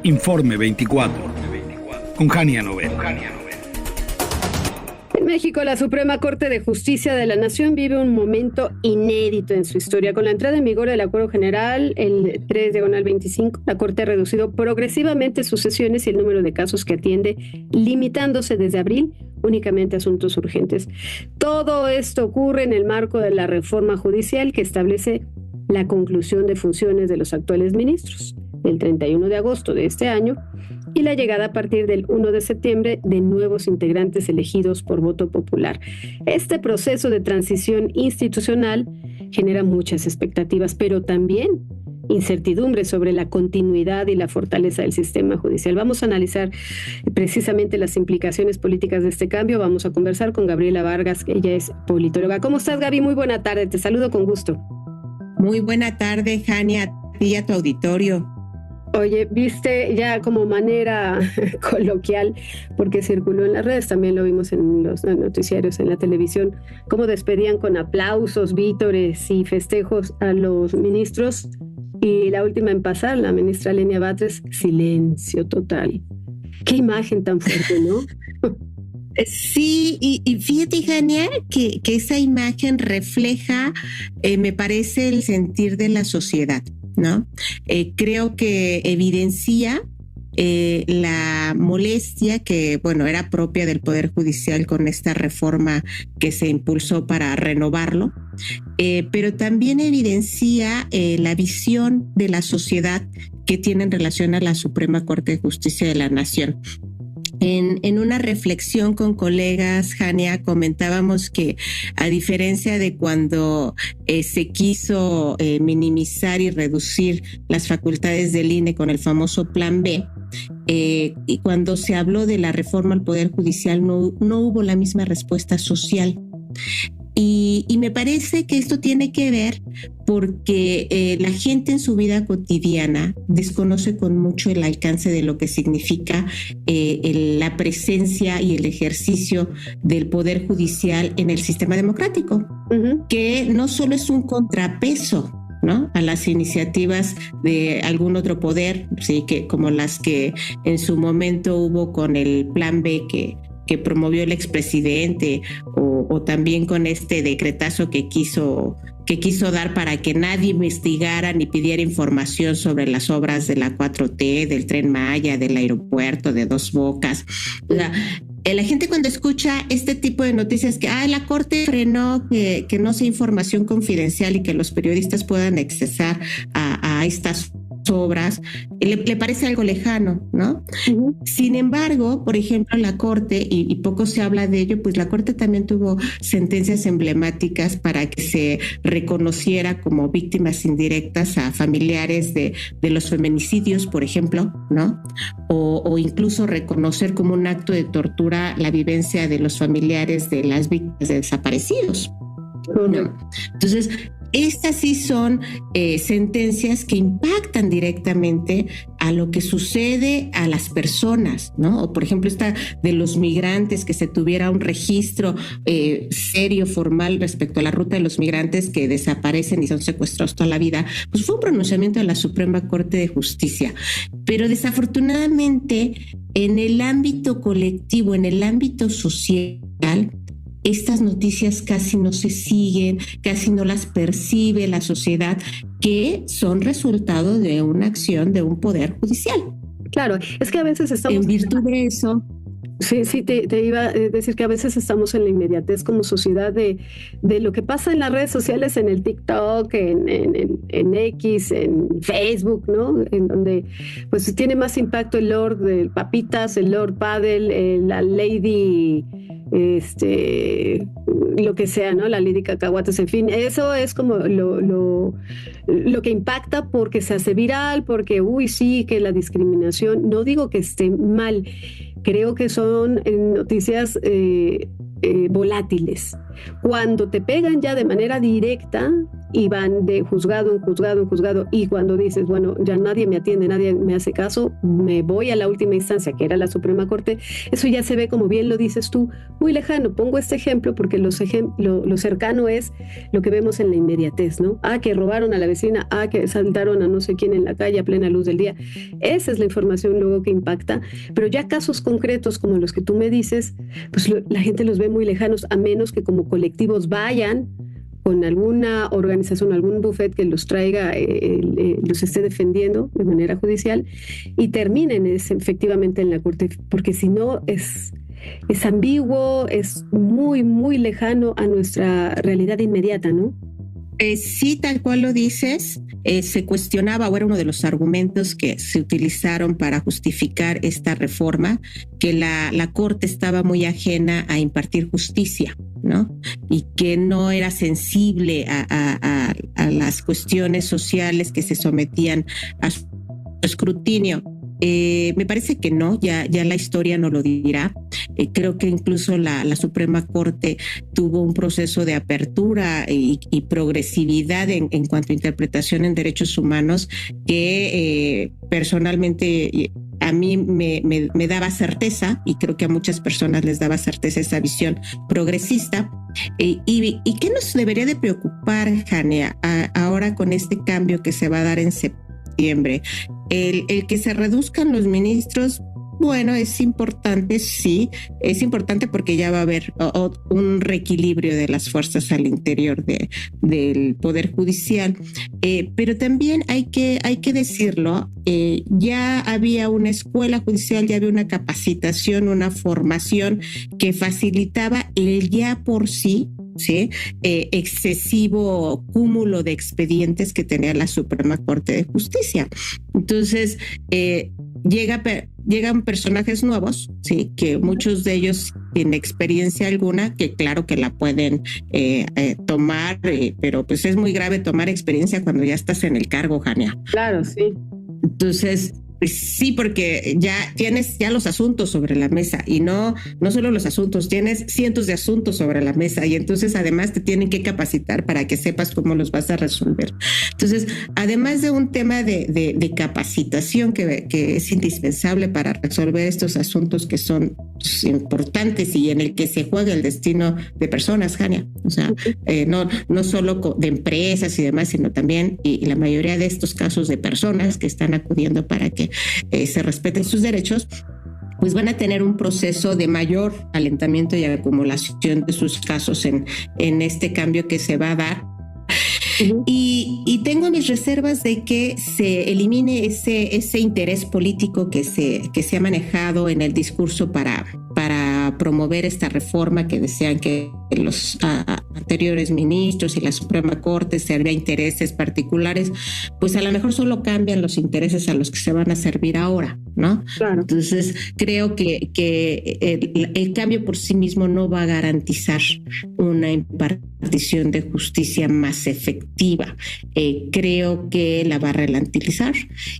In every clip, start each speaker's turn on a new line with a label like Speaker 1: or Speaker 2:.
Speaker 1: Informe 24, con Jania Novel.
Speaker 2: En México, la Suprema Corte de Justicia de la Nación vive un momento inédito en su historia. Con la entrada en vigor del Acuerdo General, el 3/25, la Corte ha reducido progresivamente sus sesiones y el número de casos que atiende, limitándose desde abril únicamente a asuntos urgentes. Todo esto ocurre en el marco de la reforma judicial que establece la conclusión de funciones de los actuales ministros el 31 de agosto de este año y la llegada a partir del 1 de septiembre de nuevos integrantes elegidos por voto popular. Este proceso de transición institucional genera muchas expectativas, pero también incertidumbre sobre la continuidad y la fortaleza del sistema judicial. Vamos a analizar precisamente las implicaciones políticas de este cambio. Vamos a conversar con Gabriela Vargas, que ella es politóloga. ¿Cómo estás, Gaby? Muy buena tarde, te saludo con gusto.
Speaker 3: Muy buena tarde, Jania, a ti y a tu auditorio.
Speaker 2: Oye, viste ya como manera coloquial, porque circuló en las redes, también lo vimos en los noticiarios, en la televisión, cómo despedían con aplausos, vítores y festejos a los ministros, y la última en pasar, la ministra Lenia Batres, silencio total. Qué imagen tan fuerte, ¿no?
Speaker 3: Sí, y fíjate, Jania, que esa imagen refleja, me parece, el sentir de la sociedad, ¿no? Creo que evidencia la molestia que, bueno, era propia del Poder Judicial con esta reforma que se impulsó para renovarlo, pero también evidencia la visión de la sociedad que tiene en relación a la Suprema Corte de Justicia de la Nación. En una reflexión con colegas, Jania, comentábamos que a diferencia de cuando se quiso minimizar y reducir las facultades del INE con el famoso Plan B, y cuando se habló de la reforma al Poder Judicial no hubo la misma respuesta social. Y me parece que esto tiene que ver porque la gente en su vida cotidiana desconoce con mucho el alcance de lo que significa la presencia y el ejercicio del Poder Judicial en el sistema democrático, que no solo es un contrapeso, ¿no?, a las iniciativas de algún otro poder, sí, que como las que en su momento hubo con el Plan B que promovió el expresidente, o también con este decretazo que quiso dar para que nadie investigara ni pidiera información sobre las obras de la 4T, del Tren Maya, del aeropuerto, de Dos Bocas. O sea, la gente cuando escucha este tipo de noticias que la Corte frenó que no sea información confidencial y que los periodistas puedan accesar a estas obras, le parece algo lejano, ¿no? Uh-huh. Sin embargo, por ejemplo, la Corte, y poco se habla de ello, pues la Corte también tuvo sentencias emblemáticas para que se reconociera como víctimas indirectas a familiares de los feminicidios, por ejemplo, ¿no? O incluso reconocer como un acto de tortura la vivencia de los familiares de las víctimas de desaparecidos, ¿no? Entonces, estas sí son sentencias que impactan directamente a lo que sucede a las personas, ¿no? O por ejemplo esta de los migrantes, que se tuviera un registro serio, formal respecto a la ruta de los migrantes que desaparecen y son secuestrados toda la vida, pues fue un pronunciamiento de la Suprema Corte de Justicia. Pero desafortunadamente en el ámbito colectivo, en el ámbito social, estas noticias casi no se siguen, casi no las percibe la sociedad, que son resultado de una acción de un poder judicial.
Speaker 2: Claro, es que a veces estamos...
Speaker 3: En virtud de eso...
Speaker 2: Sí, te iba a decir que a veces estamos en la inmediatez como sociedad de lo que pasa en las redes sociales, en el TikTok, en X, en Facebook, ¿no? En donde pues tiene más impacto el Lord del Papitas, el Lord Paddle, la Lady, lo que sea, ¿no? La Lady Cacahuates, en fin, eso es como lo que impacta porque se hace viral, porque sí, que la discriminación, no digo que esté mal, creo que son noticias volátiles. Cuando te pegan ya de manera directa y van de juzgado en juzgado en juzgado, y cuando dices, bueno, ya nadie me atiende, nadie me hace caso, me voy a la última instancia, que era la Suprema Corte, eso ya se ve, como bien lo dices tú, muy lejano. Pongo este ejemplo porque lo cercano es lo que vemos en la inmediatez, ¿no? Que robaron a la vecina, que saltaron a no sé quién en la calle a plena luz del día. Esa es la información luego que impacta, pero ya casos concretos como los que tú me dices, pues la gente los ve muy lejanos, a menos que como colectivos vayan con alguna organización, algún bufet que los traiga, los esté defendiendo de manera judicial y terminen efectivamente en la corte, porque si no es ambiguo, es muy, muy lejano a nuestra realidad inmediata, ¿no?
Speaker 3: Sí, tal cual lo dices, se cuestionaba, o era uno de los argumentos que se utilizaron para justificar esta reforma, que la Corte estaba muy ajena a impartir justicia, ¿no? Y que no era sensible a las cuestiones sociales que se sometían a su escrutinio. Me parece que no, ya la historia no lo dirá. Creo que incluso la Suprema Corte tuvo un proceso de apertura y progresividad en cuanto a interpretación en derechos humanos que personalmente a mí me daba certeza, y creo que a muchas personas les daba certeza esa visión progresista. ¿Y qué nos debería de preocupar, Jania, ahora con este cambio que se va a dar en septiembre? El que se reduzcan los ministros, bueno, es importante, sí, es importante porque ya va a haber un reequilibrio de las fuerzas al interior del Poder Judicial, pero también hay que decirlo, ya había una escuela judicial, ya había una capacitación, una formación que facilitaba el ya por sí, ¿sí? Excesivo cúmulo de expedientes que tenía la Suprema Corte de Justicia. Entonces, llegan personajes nuevos, sí, que muchos de ellos sin experiencia alguna, que claro que la pueden tomar, pero pues es muy grave tomar experiencia cuando ya estás en el cargo, Jania.
Speaker 2: Claro, sí.
Speaker 3: Entonces, pues sí, porque ya tienes los asuntos sobre la mesa, y no solo los asuntos, tienes cientos de asuntos sobre la mesa, y entonces además te tienen que capacitar para que sepas cómo los vas a resolver. Entonces, además de un tema de capacitación que es indispensable para resolver estos asuntos que son importantes y en el que se juega el destino de personas, Jania, o sea, no solo de empresas y demás, sino también, y la mayoría de estos casos, de personas que están acudiendo para que se respeten sus derechos, pues van a tener un proceso de mayor alentamiento y acumulación de sus casos en este cambio que se va a dar. Uh-huh. Y tengo mis reservas de que se elimine ese interés político que se ha manejado en el discurso para promover esta reforma, que desean que los anteriores ministros y la Suprema Corte servía intereses particulares. Pues a lo mejor solo cambian los intereses a los que se van a servir ahora, ¿no? Claro. Entonces creo que el cambio por sí mismo no va a garantizar una impartición de justicia más efectiva. Creo que la va a ralentizar,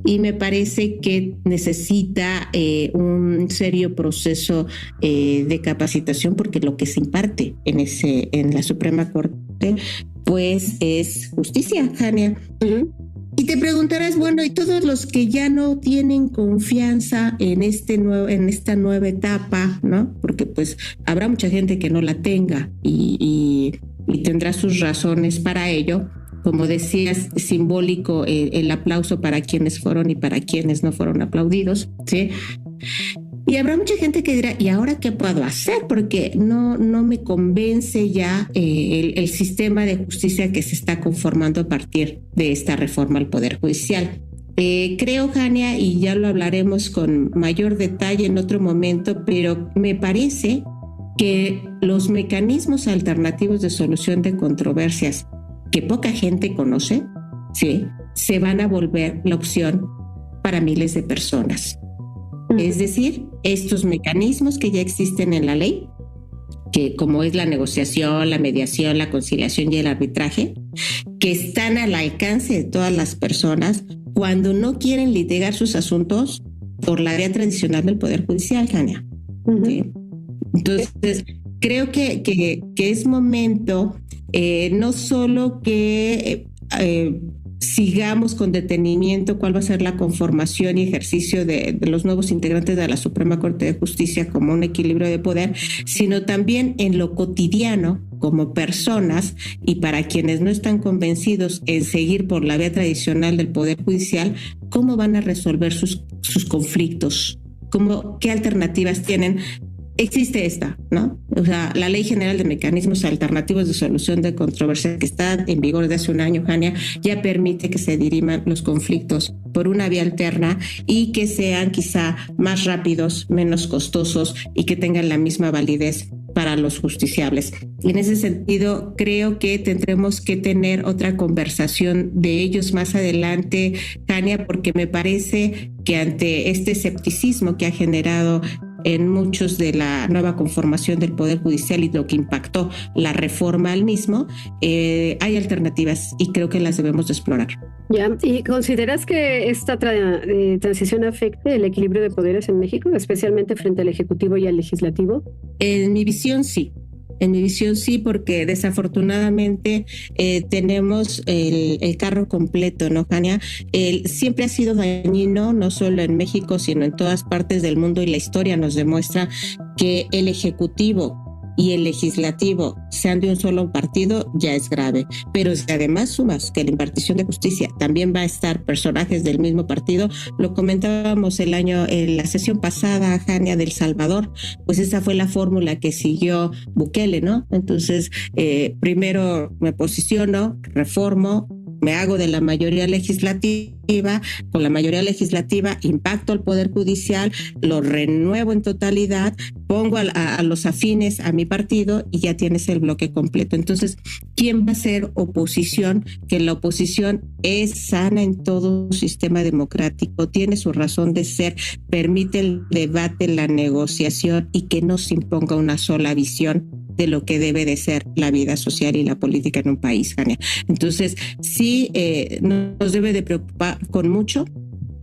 Speaker 3: y me parece que necesita un serio proceso de capacitación, porque lo que se imparte en la Suprema Corte pues es justicia, Jania. Uh-huh. Y te preguntarás, bueno, ¿y todos los que ya no tienen confianza en esta nueva etapa, ¿no? Porque pues habrá mucha gente que no la tenga y tendrá sus razones para ello. Como decías, simbólico el aplauso para quienes fueron y para quienes no fueron aplaudidos, ¿sí? Y habrá mucha gente que dirá, ¿y ahora qué puedo hacer? Porque no me convence ya el sistema de justicia que se está conformando a partir de esta reforma al Poder Judicial. Creo, Jania, y ya lo hablaremos con mayor detalle en otro momento, pero me parece que los mecanismos alternativos de solución de controversias que poca gente conoce, ¿sí?, se van a volver la opción para miles de personas. Es decir, estos mecanismos que ya existen en la ley, que como es la negociación, la mediación, la conciliación y el arbitraje, que están al alcance de todas las personas cuando no quieren litigar sus asuntos por la vía tradicional del Poder Judicial, Jania. Uh-huh. ¿Sí? Entonces, creo que es momento no solo que sigamos con detenimiento cuál va a ser la conformación y ejercicio de los nuevos integrantes de la Suprema Corte de Justicia como un equilibrio de poder, sino también en lo cotidiano como personas, y para quienes no están convencidos en seguir por la vía tradicional del Poder Judicial, cómo van a resolver sus conflictos, qué alternativas tienen. Existe esta, ¿no? O sea, la Ley General de Mecanismos Alternativos de Solución de Controversia, que está en vigor desde hace un año, Jania, ya permite que se diriman los conflictos por una vía alterna y que sean quizá más rápidos, menos costosos y que tengan la misma validez para los justiciables. En ese sentido, creo que tendremos que tener otra conversación de ellos más adelante, Jania, porque me parece que ante este escepticismo que ha generado en muchos de la nueva conformación del Poder Judicial y lo que impactó la reforma al mismo, hay alternativas y creo que las debemos de explorar.
Speaker 2: Ya, ¿y consideras que esta transición afecte el equilibrio de poderes en México, especialmente frente al Ejecutivo y al Legislativo?
Speaker 3: En mi visión, sí. En mi visión sí, porque desafortunadamente tenemos el carro completo, ¿no, Jania? Siempre ha sido dañino, no solo en México, sino en todas partes del mundo, y la historia nos demuestra que el Ejecutivo y el Legislativo sean de un solo partido, ya es grave. Pero si además sumas que la impartición de justicia también va a estar personajes del mismo partido, lo comentábamos en la sesión pasada, Jania, del Salvador, pues esa fue la fórmula que siguió Bukele, ¿no? Entonces, primero me posiciono, reformo, me hago de la mayoría legislativa, con la mayoría legislativa impacto al Poder Judicial, lo renuevo en totalidad, pongo a los afines a mi partido y ya tienes el bloque completo. Entonces, ¿quién va a ser oposición? Que la oposición es sana en todo sistema democrático, tiene su razón de ser, permite el debate, la negociación y que no se imponga una sola visión de lo que debe de ser la vida social y la política en un país, Jania. Entonces, sí nos debe de preocupar con mucho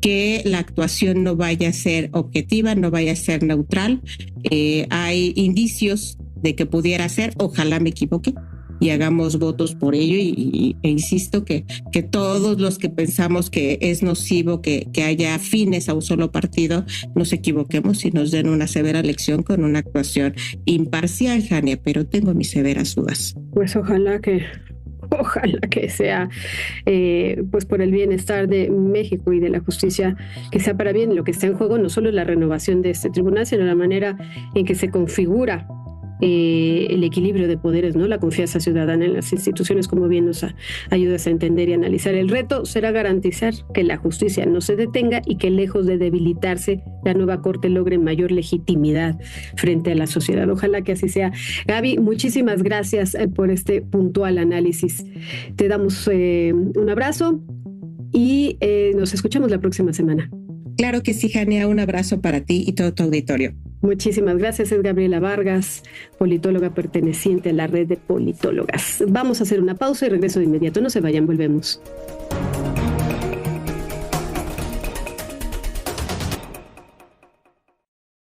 Speaker 3: que la actuación no vaya a ser objetiva, no vaya a ser neutral. Hay indicios de que pudiera ser, ojalá me equivoque, y hagamos votos por ello e insisto que todos los que pensamos que es nocivo que haya afines a un solo partido nos equivoquemos y nos den una severa lección con una actuación imparcial, Jania, pero tengo mis severas dudas.
Speaker 2: Pues ojalá que sea pues por el bienestar de México y de la justicia, que sea para bien. Lo que está en juego no solo es la renovación de este tribunal, sino la manera en que se configura el equilibrio de poderes, ¿no? La confianza ciudadana en las instituciones, como bien nos ayudas a entender y analizar. El reto será garantizar que la justicia no se detenga y que, lejos de debilitarse, la nueva Corte logre mayor legitimidad frente a la sociedad. Ojalá que así sea. Gaby, muchísimas gracias por este puntual análisis. Te damos un abrazo y nos escuchamos la próxima semana.
Speaker 3: Claro que sí, Jania, un abrazo para ti y todo tu auditorio.
Speaker 2: Muchísimas gracias. Es Gabriela Vargas, politóloga perteneciente a la red de politólogas. Vamos a hacer una pausa y regreso de inmediato. No se vayan, volvemos.